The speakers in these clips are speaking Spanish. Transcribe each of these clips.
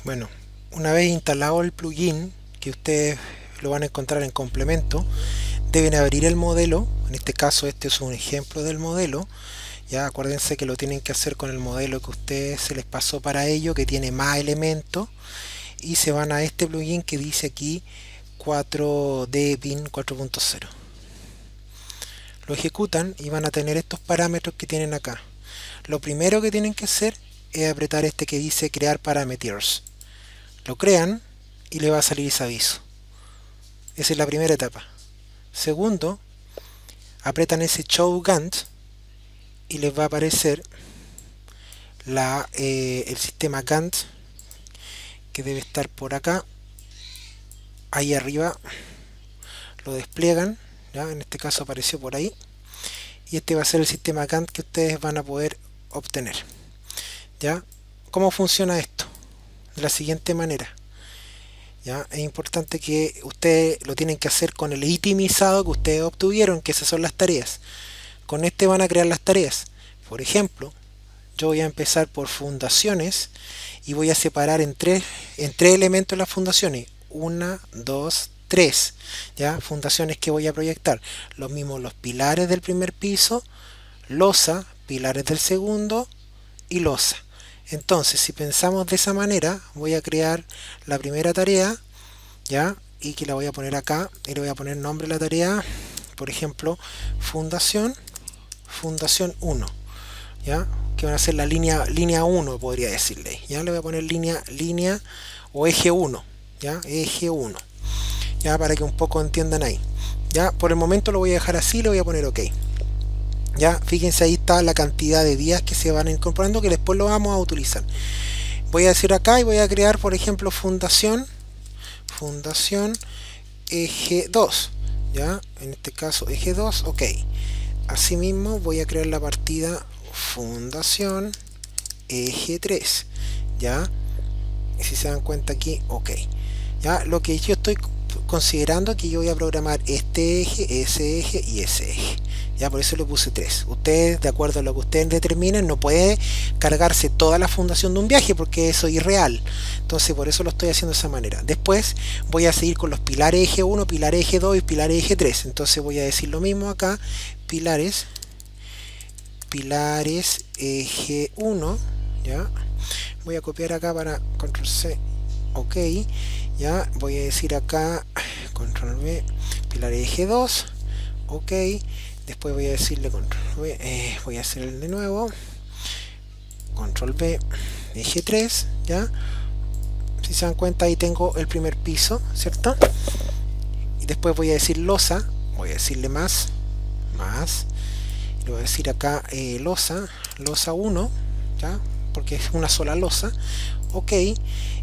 Bueno, una vez instalado el plugin, que ustedes lo van a encontrar en complemento, deben abrir el modelo. En este caso este es un ejemplo del modelo. Ya acuérdense que lo tienen que hacer con el modelo que a ustedes se les pasó para ello, que tiene más elementos, y se van a este plugin que dice aquí 4D Bin 4.0. Lo ejecutan y van a tener estos parámetros que tienen acá. Lo primero que tienen que hacer es apretar este que dice crear parameters. Lo crean y le va a salir ese aviso. Esa es la primera etapa. Segundo, apretan ese show Gantt y les va a aparecer el sistema Gantt, que debe estar por acá. Ahí arriba lo despliegan, ¿ya? En este caso apareció por ahí, y este va a ser el sistema Gantt que ustedes van a poder obtener, ¿ya? ¿Cómo funciona esto? De la siguiente manera. ¿Ya? Es importante que ustedes lo tienen que hacer con el itemizado que ustedes obtuvieron, que esas son las tareas. Con este van a crear las tareas. Por ejemplo, yo voy a empezar por fundaciones y voy a separar en tres elementos las fundaciones. Una, dos, tres. ¿Ya? Fundaciones que voy a proyectar. Lo mismo los pilares del primer piso, losa, pilares del segundo y losa. Entonces, si pensamos de esa manera, voy a crear la primera tarea, ¿ya? Y que la voy a poner acá, y le voy a poner nombre a la tarea, por ejemplo, fundación 1, ¿ya? Que van a ser la línea 1, podría decirle. Ya le voy a poner línea o eje 1, ¿ya? Eje 1, ya, para que un poco entiendan ahí. Ya, por el momento lo voy a dejar así, le voy a poner OK. Ya, fíjense, ahí está la cantidad de días que se van incorporando, que después lo vamos a utilizar. Voy a decir acá y voy a crear, por ejemplo, fundación eje 2, ya, en este caso eje 2, OK. Asimismo voy a crear la partida fundación eje 3, ya, y si se dan cuenta aquí, OK. Ya, lo que yo estoy considerando que yo voy a programar este eje, ese eje y ese eje. Ya, por eso le puse 3. Ustedes, de acuerdo a lo que ustedes determinen, no puede cargarse toda la fundación de un viaje porque eso es irreal. Entonces, por eso lo estoy haciendo de esa manera. Después voy a seguir con los pilares eje 1, pilares eje 2 y pilares eje 3. Entonces voy a decir lo mismo acá. Pilares eje 1, ya. Voy a copiar acá para control C, OK. Ya, voy a decir acá control V, pilares eje 2, OK. Después voy a decirle control V, voy a hacer el de nuevo, control V, eje 3, ya. Si se dan cuenta, ahí tengo el primer piso, ¿cierto? Y después voy a decir losa, voy a decirle más, y le voy a decir acá losa 1, ya, porque es una sola losa, OK.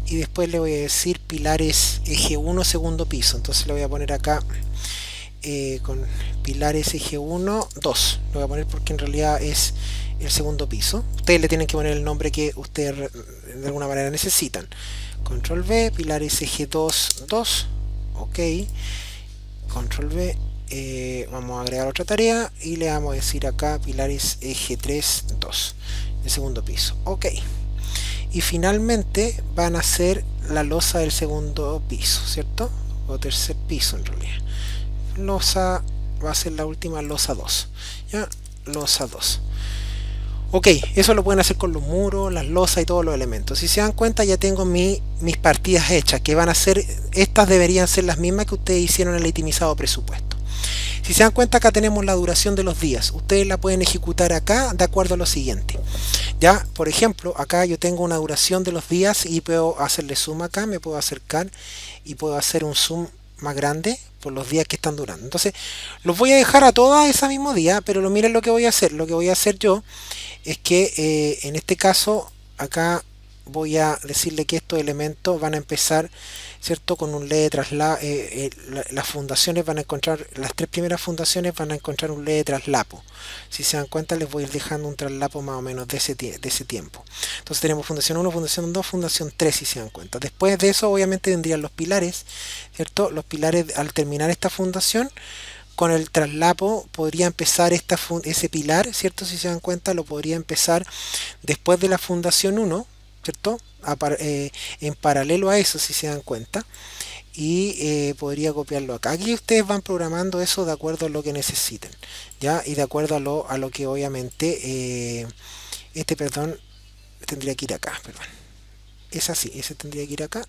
Y después le voy a decir pilares eje 1 segundo piso, entonces le voy a poner acá con pilares eje 1 2, lo voy a poner porque en realidad es el segundo piso. Ustedes le tienen que poner el nombre que ustedes de alguna manera necesitan. Control V, pilares eje 2 2, OK. Control V, vamos a agregar otra tarea y le vamos a decir acá pilares eje 3 2, el segundo piso, OK. Y finalmente van a ser la losa del segundo piso, ¿cierto? O tercer piso en realidad. Losa va a ser la última, losa 2, ya, losa 2. OK, eso lo pueden hacer con los muros, las losas y todos los elementos. Si se dan cuenta, ya tengo mis partidas hechas, que van a ser, estas deberían ser las mismas que ustedes hicieron en el itemizado presupuesto. Si se dan cuenta, acá tenemos la duración de los días. Ustedes la pueden ejecutar acá de acuerdo a lo siguiente. Ya, por ejemplo, acá yo tengo una duración de los días y puedo hacerle zoom acá, me puedo acercar y puedo hacer un zoom más grande por los días que están durando. Entonces, los voy a dejar a todas ese mismo día, pero miren lo que voy a hacer. Lo que voy a hacer yo es que en este caso, acá voy a decirle que estos elementos van a empezar, ¿cierto? Con un LED de traslado. Las fundaciones van a encontrar, las tres primeras fundaciones van a encontrar un LED de traslapo. Si se dan cuenta, les voy a ir dejando un traslapo más o menos de ese tiempo. Entonces tenemos fundación 1, fundación 2, fundación 3, si se dan cuenta. Después de eso, obviamente, vendrían los pilares, ¿cierto? Los pilares, al terminar esta fundación, con el traslapo podría empezar ese pilar, ¿cierto? Si se dan cuenta, lo podría empezar después de la fundación 1, ¿cierto? En paralelo a eso, si se dan cuenta. Y podría copiarlo acá. Aquí ustedes van programando eso de acuerdo a lo que necesiten, ¿ya? Y de acuerdo a lo que obviamente perdón, tendría que ir acá, perdón. Es así, ese tendría que ir acá.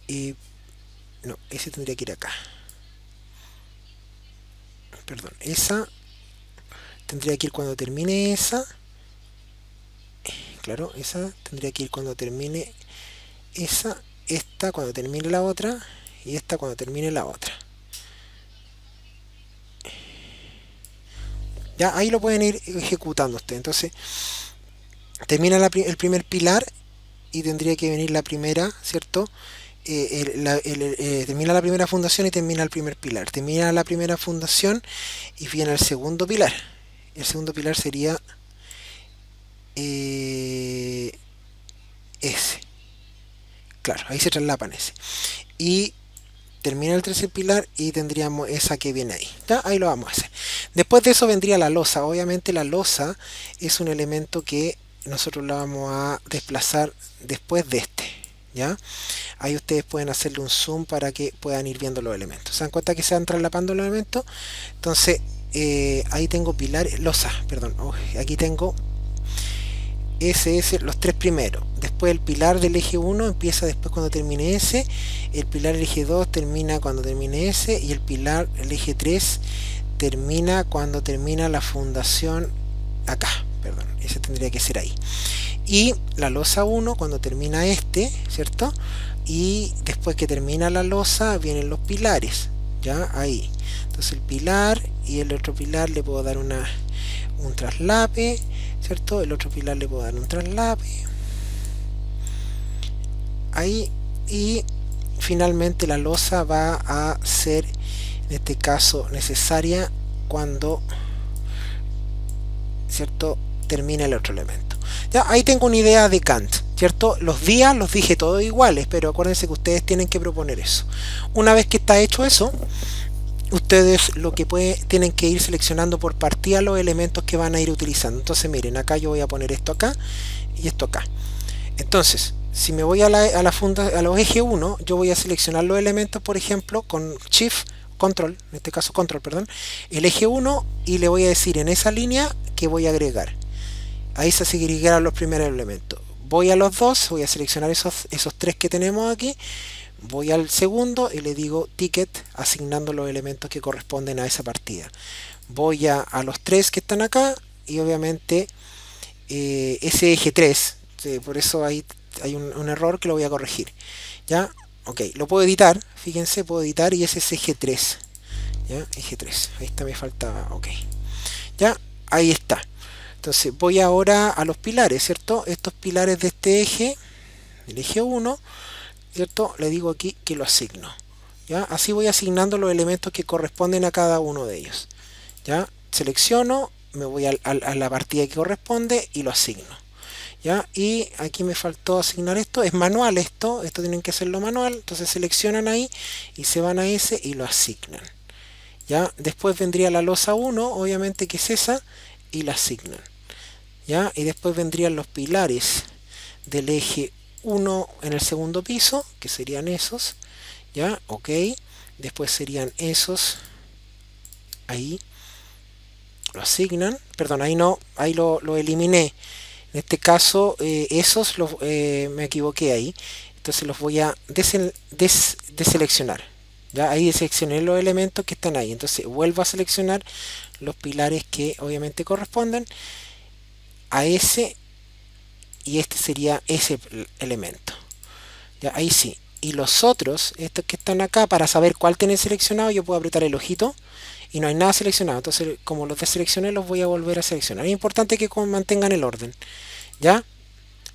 Y no, ese tendría que ir acá. Perdón, esa tendría que ir cuando termine esa. Claro, esa tendría que ir cuando termine esa. Esta cuando termine la otra. Y esta cuando termine la otra. Ya ahí lo pueden ir ejecutando ustedes. Entonces, termina el primer pilar y tendría que venir la primera, ¿cierto? Termina la primera fundación y termina el primer pilar. Termina la primera fundación y viene el segundo pilar. El segundo pilar sería ese. Claro, ahí se traslapan ese. Y termina el tercer pilar y tendríamos esa que viene ahí. ¿Ya? Ahí lo vamos a hacer. Después de eso vendría la losa. Obviamente la losa es un elemento que nosotros la vamos a desplazar después de este. ¿Ya? Ahí ustedes pueden hacerle un zoom para que puedan ir viendo los elementos. ¿Se dan cuenta que se van traslapando los elementos? Entonces, ahí tengo pilares, losa, perdón. Aquí tengo los tres primeros. Después el pilar del eje 1 empieza después cuando termine ese. El pilar del eje 2 termina cuando termine ese. Y el pilar del eje 3 termina cuando termina la fundación acá. Perdón, ese tendría que ser ahí. Y la losa 1 cuando termina ¿cierto? Y después que termina la losa vienen los pilares. Ya ahí. Entonces el pilar y el otro pilar le puedo dar un traslape, ¿cierto? El otro pilar le puedo dar un traslape. Ahí. Y finalmente la losa va a ser, en este caso, necesaria cuando, ¿cierto? Termina el otro elemento. Ya, ahí tengo una idea de Kant, ¿cierto? Los días los dije todos iguales, pero acuérdense que ustedes tienen que proponer eso. Una vez que está hecho eso, ustedes lo que tienen que ir seleccionando por partida los elementos que van a ir utilizando. Entonces miren, acá yo voy a poner esto acá y esto acá. Entonces, si me voy a los eje 1, yo voy a seleccionar los elementos, por ejemplo, con Shift, Control, en este caso Control, perdón, el eje 1 y le voy a decir en esa línea que voy a agregar. Ahí se agregarán los primeros elementos. Voy a los dos, voy a seleccionar esos tres que tenemos aquí. Voy al segundo y le digo ticket, asignando los elementos que corresponden a esa partida. Voy a los tres que están acá y obviamente ese eje 3, por eso ahí hay un error que lo voy a corregir. ¿Ya? Ok, lo puedo editar, fíjense, puedo editar y ese es eje 3. ¿Ya? Eje 3, ahí está, me faltaba, ok. ¿Ya? Ahí está. Entonces voy ahora a los pilares, ¿cierto? Estos pilares de este eje, el eje 1, ¿cierto? Le digo aquí que lo asigno. ¿Ya? Así voy asignando los elementos que corresponden a cada uno de ellos. ¿Ya? Selecciono, me voy a la partida que corresponde y lo asigno. ¿Ya? Y aquí me faltó asignar esto, es manual esto tienen que hacerlo manual, entonces seleccionan ahí y se van a ese y lo asignan. ¿Ya? Después vendría la losa 1, obviamente que es esa, y la asignan. ¿Ya? Y después vendrían los pilares del eje 1 en el segundo piso, que serían esos, ¿ya? Ok, después serían esos, ahí, lo asignan, perdón, ahí no, ahí lo eliminé, en este caso esos me equivoqué ahí, entonces los voy a deseleccionar, ¿ya? Ahí deseleccioné los elementos que están ahí, entonces vuelvo a seleccionar los pilares que obviamente corresponden a ese y este sería ese elemento. Ya, ahí sí. Y los otros, estos que están acá, para saber cuál tiene seleccionado, yo puedo apretar el ojito y no hay nada seleccionado. Entonces, como los deseleccioné, los voy a volver a seleccionar. Es importante que mantengan el orden. ¿Ya?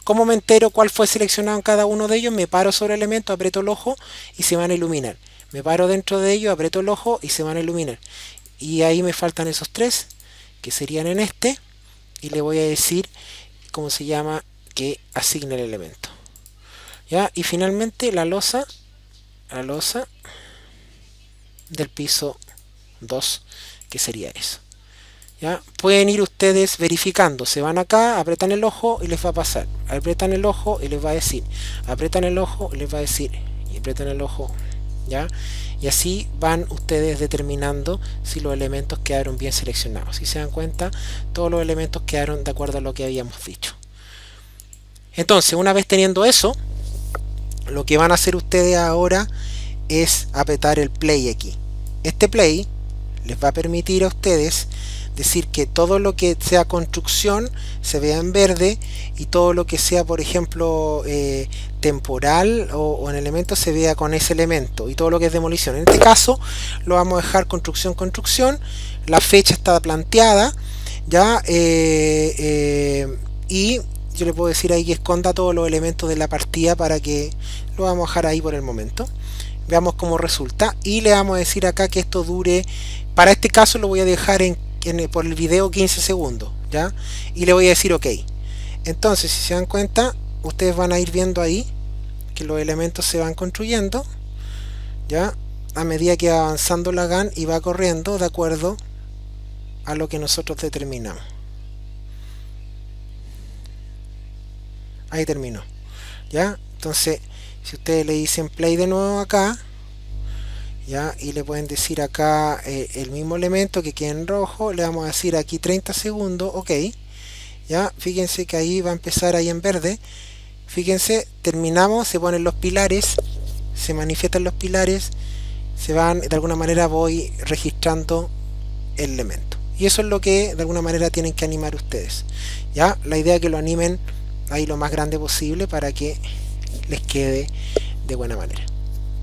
¿Cómo me entero cuál fue seleccionado en cada uno de ellos? Me paro sobre el elemento, aprieto el ojo y se van a iluminar. Me paro dentro de ellos, aprieto el ojo y se van a iluminar. Y ahí me faltan esos tres, que serían en este. Y le voy a decir cómo se llama, que asigne el elemento. ¿Ya? Y finalmente la losa del piso 2, que sería eso. ¿ya? Pueden ir ustedes verificando, se van acá, apretan el ojo y les va a pasar, apretan el ojo y les va a decir, apretan el ojo y les va a decir, y apretan el ojo, ¿ya? Y así van ustedes determinando si los elementos quedaron bien seleccionados. Si se dan cuenta, todos los elementos quedaron de acuerdo a lo que habíamos dicho. Entonces, una vez teniendo eso, lo que van a hacer ustedes ahora es apretar el play aquí. Este play les va a permitir a ustedes decir que todo lo que sea construcción se vea en verde y todo lo que sea, por ejemplo, temporal o en elementos se vea con ese elemento, y todo lo que es demolición. En este caso lo vamos a dejar construcción, construcción. La fecha está planteada ya, y yo le puedo decir ahí que esconda todos los elementos de la partida para que lo vamos a dejar ahí por el momento. Veamos cómo resulta y le vamos a decir acá que esto dure, para este caso lo voy a dejar por el video 15 segundos, ¿ya? Y le voy a decir ok. Entonces, si se dan cuenta, ustedes van a ir viendo ahí que los elementos se van construyendo, ¿ya? A medida que va avanzando la GAN y va corriendo de acuerdo a lo que nosotros determinamos. Ahí terminó, ¿ya? Entonces, si ustedes le dicen play de nuevo acá, ¿ya? Y le pueden decir acá el mismo elemento que quede en rojo, le vamos a decir aquí 30 segundos, ok, ¿ya? Fíjense que ahí va a empezar ahí en verde. Fíjense, terminamos, se ponen los pilares, se manifiestan los pilares, se van, de alguna manera voy registrando el elemento. Y eso es lo que de alguna manera tienen que animar ustedes, ¿ya? La idea es que lo animen ahí lo más grande posible para que les quede de buena manera,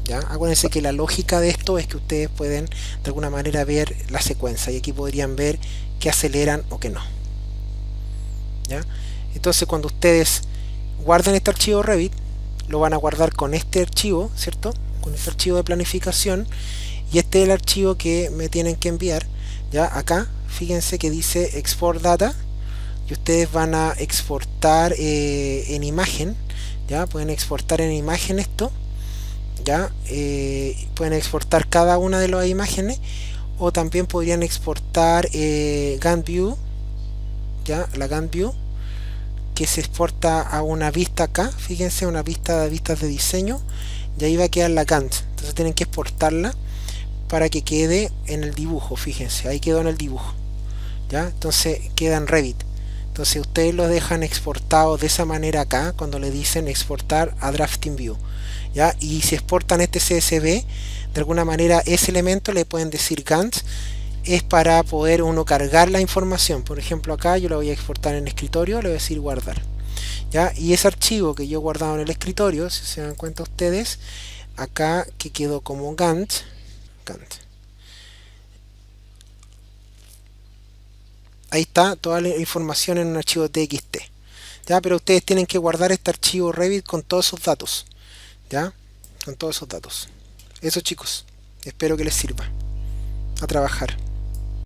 ¿ya? Acuérdense que la lógica de esto es que ustedes pueden de alguna manera ver la secuencia, y aquí podrían ver que aceleran o que no, ¿ya? Entonces, cuando ustedes guarden este archivo Revit, lo van a guardar con este archivo, ¿cierto? Con este archivo de planificación, y este es el archivo que me tienen que enviar, ¿ya? Acá, fíjense que dice Export Data, y ustedes van a exportar en imagen, ¿ya? Pueden exportar en imagen esto, ¿ya? Pueden exportar cada una de las imágenes, o también podrían exportar Gantt View, ¿ya? La Gantt View, que se exporta a una vista acá, fíjense, una vista de vistas de diseño, y ahí va a quedar la Gantt. Entonces tienen que exportarla para que quede en el dibujo, fíjense, ahí quedó en el dibujo, ¿ya? Entonces queda en Revit. Entonces ustedes lo dejan exportado de esa manera acá cuando le dicen exportar a Drafting View, ¿ya? Y si exportan este CSV, de alguna manera ese elemento le pueden decir Gantt, es para poder uno cargar la información. Por ejemplo, acá yo lo voy a exportar en el escritorio, le voy a decir guardar, ¿ya? Y ese archivo que yo he guardado en el escritorio, si se dan cuenta ustedes, acá que quedó como Gantt, ahí está toda la información en un archivo TXT, ¿ya? Pero ustedes tienen que guardar este archivo Revit con todos esos datos, ¿ya? Con todos esos datos. Eso, chicos, espero que les sirva. A trabajar.